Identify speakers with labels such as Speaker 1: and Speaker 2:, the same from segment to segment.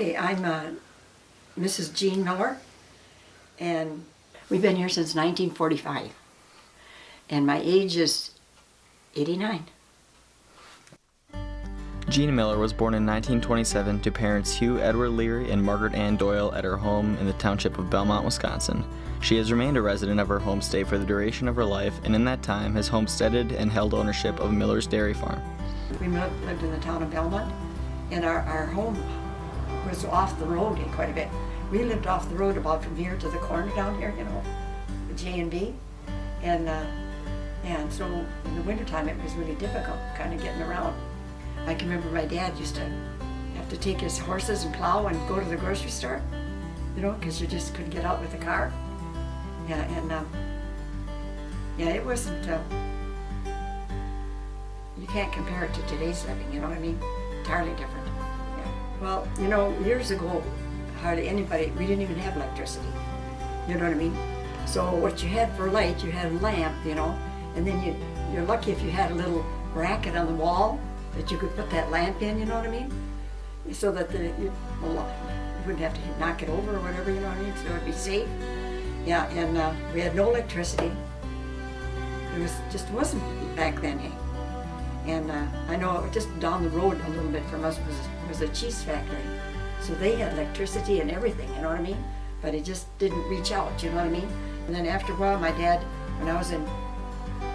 Speaker 1: Okay, I'm Mrs. Jean Miller, and we've been here since 1945, and my age is 89.
Speaker 2: Jean Miller was born in 1927 to parents Hugh Edward Leary and Margaret Ann Doyle at her home in the township of Belmont, Wisconsin. She has remained a resident of her home state for the duration of her life, and in that time has homesteaded and held ownership of Miller's Dairy Farm.
Speaker 1: We lived in the town of Belmont, and our home was off the road quite a bit. We lived off the road about from here to the corner down here, you know, the J&B, and so in the wintertime it was really difficult kind of getting around. I can remember my dad used to have to take his horses and plow and go to the grocery store, you know, because you just couldn't get out with the car. Yeah, and it wasn't, you can't compare it to today's living, you know what I mean? Entirely different. Yeah. Well, you know, years ago, hardly anybody, we didn't even have electricity, you know what I mean? So what you had for light, you had a lamp, you know, and then you're lucky if you had a little bracket on the wall that you could put that lamp in, you know what I mean? So that you wouldn't have to knock it over or whatever, you know what I mean? So it would be safe. Yeah, and we had no electricity. It wasn't back then, eh? And I know just down the road a little bit from us was a cheese factory. So they had electricity and everything, you know what I mean? But it just didn't reach out, you know what I mean? And then after a while, my dad, when I was in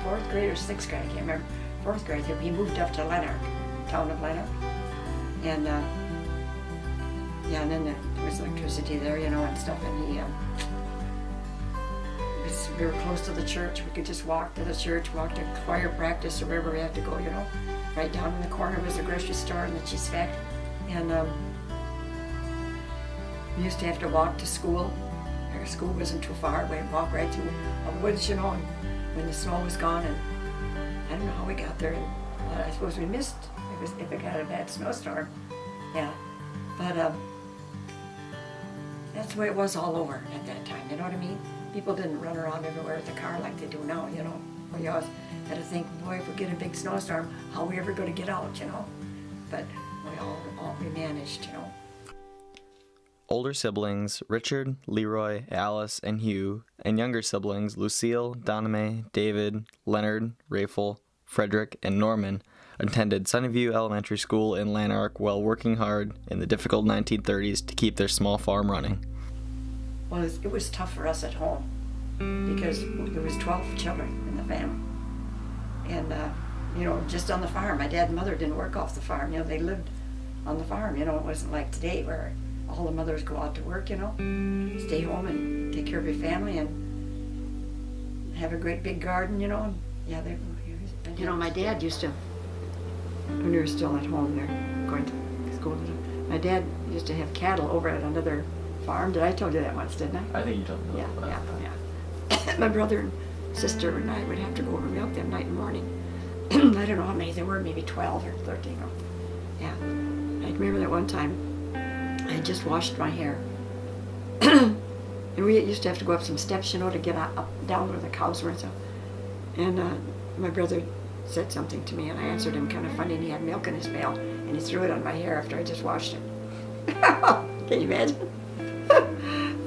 Speaker 1: 4th grade or 6th grade, I can't remember, 4th grade, he moved up to Lanark, town of Lanark. And yeah, and then there was electricity there, you know, and stuff, and we were close to the church. We could just walk to the church, walk to choir practice or wherever we had to go, you know. Right down in the corner was the grocery store and the cheese factory. And we used to have to walk to school. Our school wasn't too far. We'd walk right through the woods, you know, and when the snow was gone. And I don't know how we got there. And I suppose we missed if it got a bad snowstorm. Yeah, but that's the way it was all over at that time, you know what I mean? People didn't run around everywhere with a car like they do now, you know. We always had to think, boy, if we get a big snowstorm, how are we ever going to get out, you know? But we managed, you know.
Speaker 2: Older siblings, Richard, Leroy, Alice, and Hugh, and younger siblings, Lucille, Doname, David, Leonard, Rafel, Frederick, and Norman, attended Sunnyview Elementary School in Lanark while working hard in the difficult 1930s to keep their small farm running.
Speaker 1: Well, it was tough for us at home because there was 12 children in the family. And, you know, just on the farm. My dad and mother didn't work off the farm. You know, they lived on the farm. You know, it wasn't like today where all the mothers go out to work, you know, stay home and take care of your family and have a great big garden, you know. Yeah, you know, my dad used to, when we were still at home there, going to school, my dad used to have cattle over at another farm. Did I tell you that once, didn't I?
Speaker 3: I think you told me.
Speaker 1: Yeah. My brother and sister and I would have to go over and milk them night and morning. I don't know how many there were, maybe 12 or 13. Or, yeah. I remember that one time I had just washed my hair. And we used to have to go up some steps, you know, to get up down where the cows were and stuff. And my brother said something to me, and I answered him kind of funny, and he had milk in his pail, and he threw it on my hair after I just washed it. Can you imagine?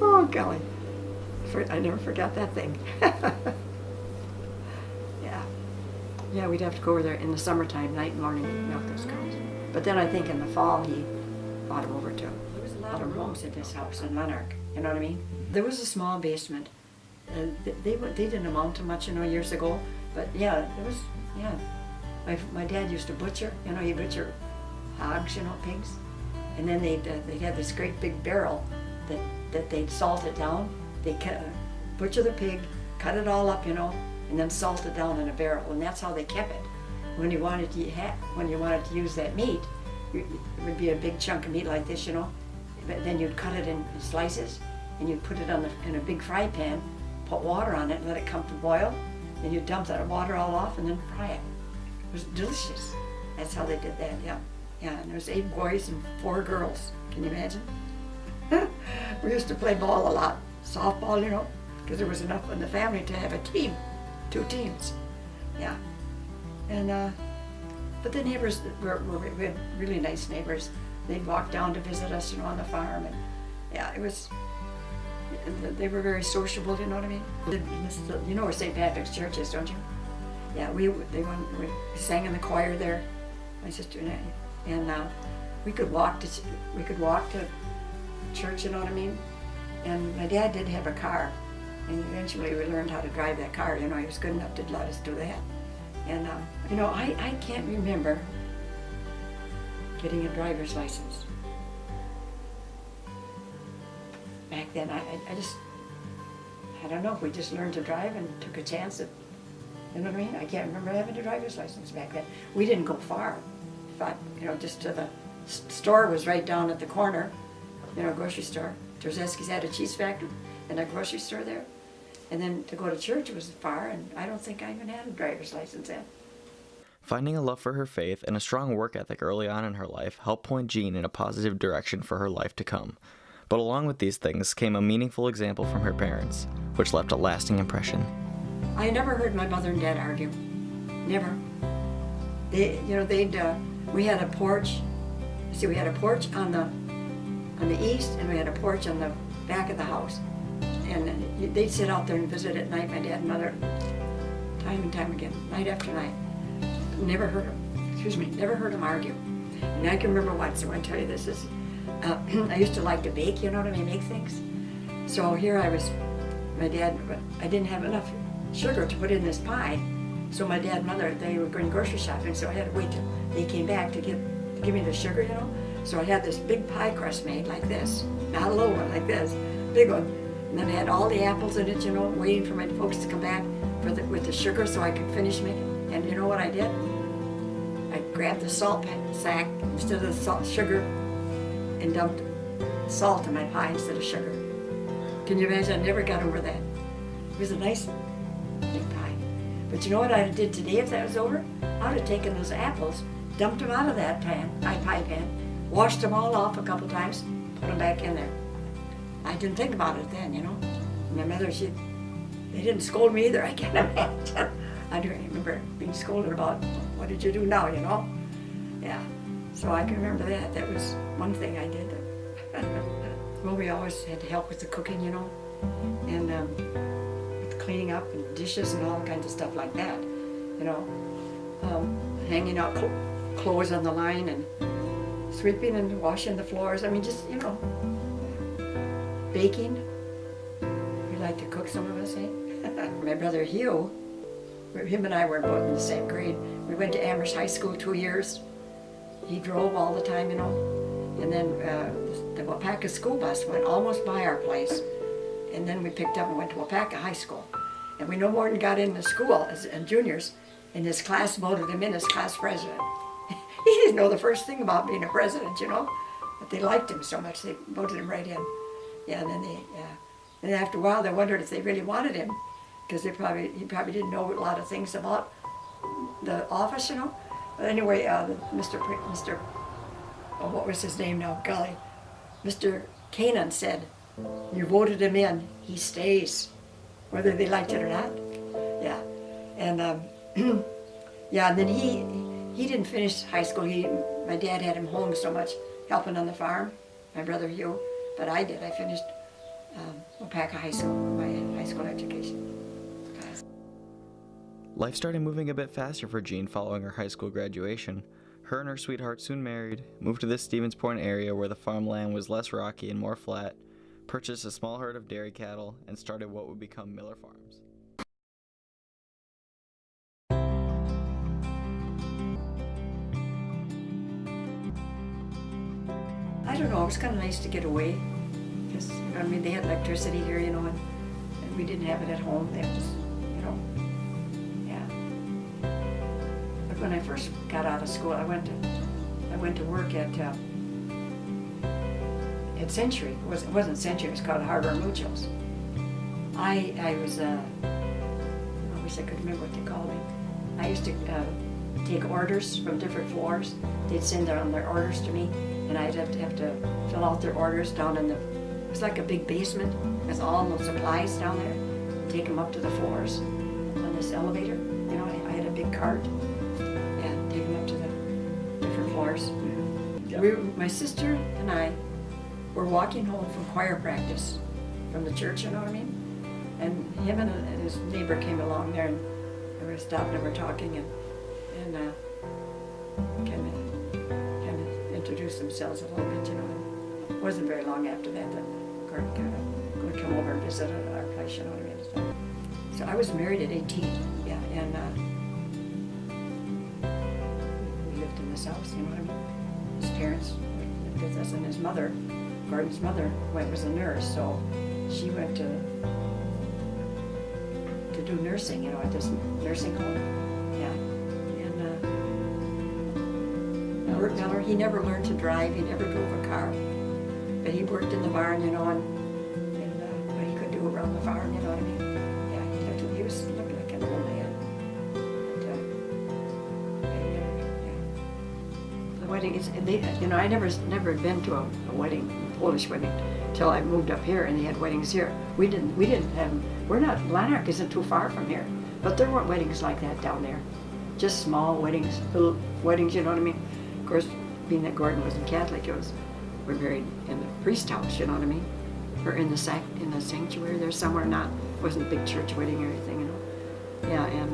Speaker 1: Oh, golly. I never forgot that thing. Yeah, we'd have to go over there in the summertime, night and morning, and milk those cows. But then I think in the fall, he brought them over too. There was a lot of rooms in this house in Lanark, you know what I mean? There was a small basement. They didn't amount to much, you know, years ago. But yeah, there was, yeah. My dad used to butcher, you know, he'd butcher hogs, you know, pigs. And then they'd have this great big barrel that they'd salt it down. They'd butcher the pig, cut it all up, you know, and then salt it down in a barrel, and that's how they kept it. When you wanted to use that meat, it would be a big chunk of meat like this, you know. But then you'd cut it in slices, and you'd put it in a big fry pan, put water on it, and let it come to boil. Then you'd dump that water all off, and then fry it. It was delicious. That's how they did that. Yeah. And there was 8 boys and 4 girls. Can you imagine? We used to play ball a lot, softball, you know, because there was enough in the family to have a team, 2 teams. Yeah. And but the neighbors we had really nice neighbors. they'd walk down to visit us, on the farm, and yeah, it was. They were very sociable, you know what I mean? You know where St. Patrick's Church is, don't you? Yeah, we sang in the choir there, my sister and I, and we could walk to church, you know what I mean? And my dad did have a car, and eventually we learned how to drive that car. He was good enough to let us do that. And I can't remember getting a driver's license. Back then, I don't know, we just learned to drive and took a chance at, you know what I mean? I can't remember having a driver's license back then. We didn't go far. In fact, just to the store was right down at the corner, grocery store. Terzeski's had a cheese factory and a grocery store there. And then to go to church was far, and I don't think I even had a driver's license then.
Speaker 2: Finding a love for her faith and a strong work ethic early on in her life helped point Jean in a positive direction for her life to come. But along with these things came a meaningful example from her parents, which left a lasting impression.
Speaker 1: I never heard my mother and dad argue. Never. We had a porch. See, we had a porch on the east, and we had a porch on the back of the house. And they'd sit out there and visit at night, my dad and mother, time and time again, night after night. Never heard them argue. And I can remember once, I want to tell you this, I used to like to bake, you know what I mean, make things. So here I was, my dad, I didn't have enough sugar to put in this pie. So my dad and mother, they were going grocery shopping, so I had to wait till they came back to give me the sugar, So I had this big pie crust made like this, not a little one, like this, big one. And then I had all the apples in it, waiting for my folks to come back with the sugar so I could finish making. And you know what I did? I grabbed the salt sack instead of the sugar and dumped salt in my pie instead of sugar. Can you imagine? I never got over that. It was a nice big pie. But you know what I did today if that was over? I would have taken those apples, dumped them out of that pie pan, washed them all off a couple times, put them back in there. I didn't think about it then, My mother, they didn't scold me either, I can't imagine. I do remember being scolded about, what did you do now, Yeah, so I can remember that. That was one thing I did. Well, we always had help with the cooking, and with cleaning up and dishes and all kinds of stuff like that, hanging out clothes on the line and sweeping and washing the floors. I mean, just, baking. We like to cook, some of us, My brother Hugh, him and I were both in the same grade. We went to Amherst High School 2 years. He drove all the time, And then the Wapaka school bus went almost by our place. And then we picked up and went to Wapaka High School. And we no more than got into school as juniors, and his class voted him in as class president. He didn't know the first thing about being a president, But they liked him so much, they voted him right in. Yeah, and then after a while, they wondered if they really wanted him, because he probably didn't know a lot of things about the office, But anyway, Mr. What was his name now? Golly, Mr. Kanan said, "You voted him in, he stays, whether they liked it or not." Yeah, and yeah, and then he didn't finish high school. My dad had him home so much, helping on the farm. My brother Hugh. But I did. I finished Wapaka High School, my high school education.
Speaker 2: Life started moving a bit faster for Jean following her high school graduation. Her and her sweetheart soon married, moved to the Stevens Point area where the farmland was less rocky and more flat, purchased a small herd of dairy cattle, and started what would become Miller Farms.
Speaker 1: I don't know, it was kind of nice to get away, because, they had electricity here, and we didn't have it at home. They just, yeah. But when I first got out of school, I went to work at Century. It wasn't Century, it was called Harbor Mutuals. I was, I wish I could remember what they called me. I used to take orders from different floors. They'd send their orders to me, and I'd have to fill out their orders down in it was like a big basement with all the supplies down there. Take them up to the floors on this elevator. I had a big cart. Yeah, take them up to the different floors.
Speaker 2: Yeah.
Speaker 1: My sister and I were walking home from choir practice from the church, you know what I mean? And him and his neighbor came along there, and we were stopping and we're talking, and kind of introduced themselves a little bit, you know. And it wasn't very long after that Gordon kind of would come over and visit at our place, you know what I mean? So I was married at 18, yeah, and we lived in this house, you know what I mean? His parents lived with us, and his mother, Gordon's mother, was a nurse, so she went to do nursing, you know, at this nursing home, yeah. And Bert Miller, he never learned to drive, he never drove a car, but he worked in the barn, you know, and what he could do around the farm, you know what I mean? Yeah, he looked like an old man. But, yeah. The wedding, you know, I never had been to a wedding, a Polish wedding, till I moved up here, and they had weddings here. We didn't have, Lanark isn't too far from here, but there weren't weddings like that down there. Just small weddings, little weddings, you know what I mean? Of course, being that Gordon wasn't Catholic, we're married in the priest house, you know what I mean? Or in the sanctuary there somewhere, wasn't a big church wedding or anything, you know? Yeah, and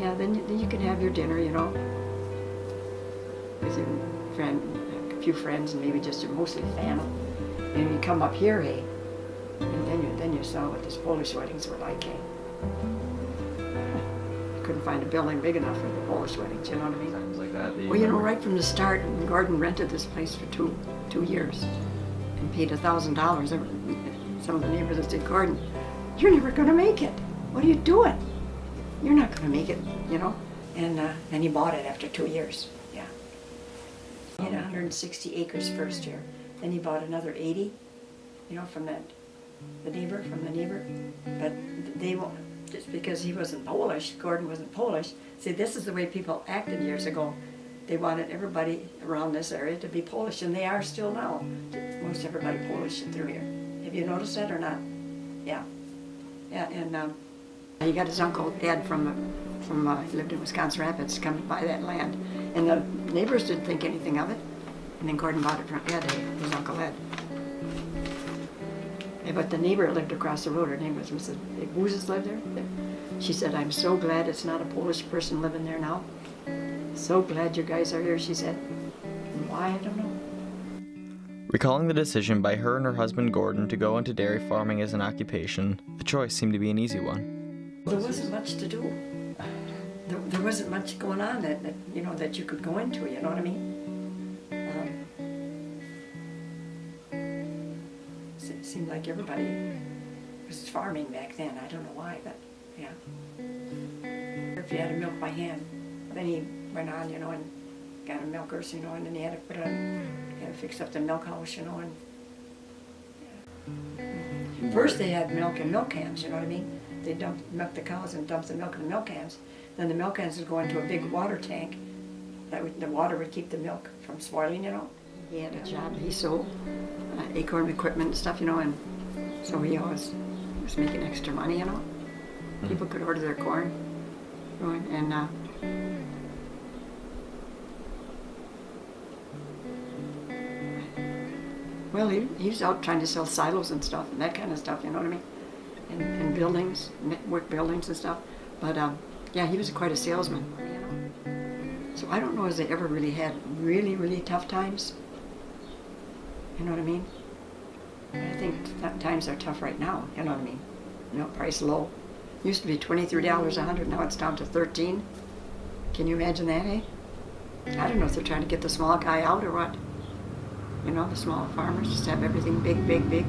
Speaker 1: yeah, then you can have your dinner, you know, with your a few friends, and maybe just mostly family. And you come up here, hey, and then you saw what these Polish weddings were like, hey. You couldn't find a building big enough for the Polish weddings, you know what I mean?
Speaker 2: Sounds like that.
Speaker 1: Well, you know, right from the start, Gordon rented this place for two years and paid $1,000. Some of the neighbors would say, Gordon, you're never going to make it. What are you doing? You're not going to make it, you know? And then he bought it after 2 years, yeah. He had 160 acres first year. Then he bought another 80, you know, from the neighbor. But they won't, just because he wasn't Polish, Gordon wasn't Polish. See, this is the way people acted years ago. They wanted everybody around this area to be Polish, and they are still now. Most everybody Polish through here. Have you noticed that or not? Yeah. Yeah, and he got his uncle Ed from he lived in Wisconsin Rapids, come to buy that land. And the neighbors didn't think anything of it. And then Gordon bought it from Ed, his Uncle Ed. But the neighbor lived across the road. Her name was Mrs. Boozes lived there. She said, I'm so glad it's not a Polish person living there now. So glad you guys are here, she said. And why, I don't know.
Speaker 2: Recalling the decision by her and her husband Gordon to go into dairy farming as an occupation, the choice seemed to be an easy one.
Speaker 1: There wasn't much to do. There wasn't much going on that you know, that you could go into, you know what I mean? It seemed like everybody was farming back then. I don't know why, but yeah. If you had to milk by hand, then he went on, you know, and got a milkers, you know, and then he had to fix up the milk house, you know, and yeah. First they had milk in milk cans, you know what I mean? They milk the cows and dump the milk in the milk cans. Then the milk cans would go into a big water tank. The water would keep the milk from spoiling, you know. He had a job. He sold acorn equipment and stuff, you know, and so he always was making extra money, you know. People could order their corn, and well, he was out trying to sell silos and stuff and that kind of stuff, you know what I mean, and buildings, network buildings and stuff. But yeah, he was quite a salesman, you know. So I don't know if they ever really had really tough times. You know what I mean? I think times are tough right now, you know what I mean? You know, price low. Used to be $23 a hundred, now it's down to 13. Can you imagine that, eh? I don't know if they're trying to get the small guy out or what. You know, the small farmers just have everything big.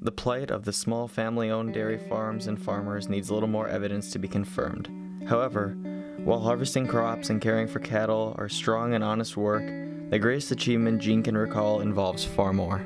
Speaker 2: The plight of the small family-owned dairy farms and farmers needs a little more evidence to be confirmed. However, while harvesting crops and caring for cattle are strong and honest work, the greatest achievement Jean can recall involves far more.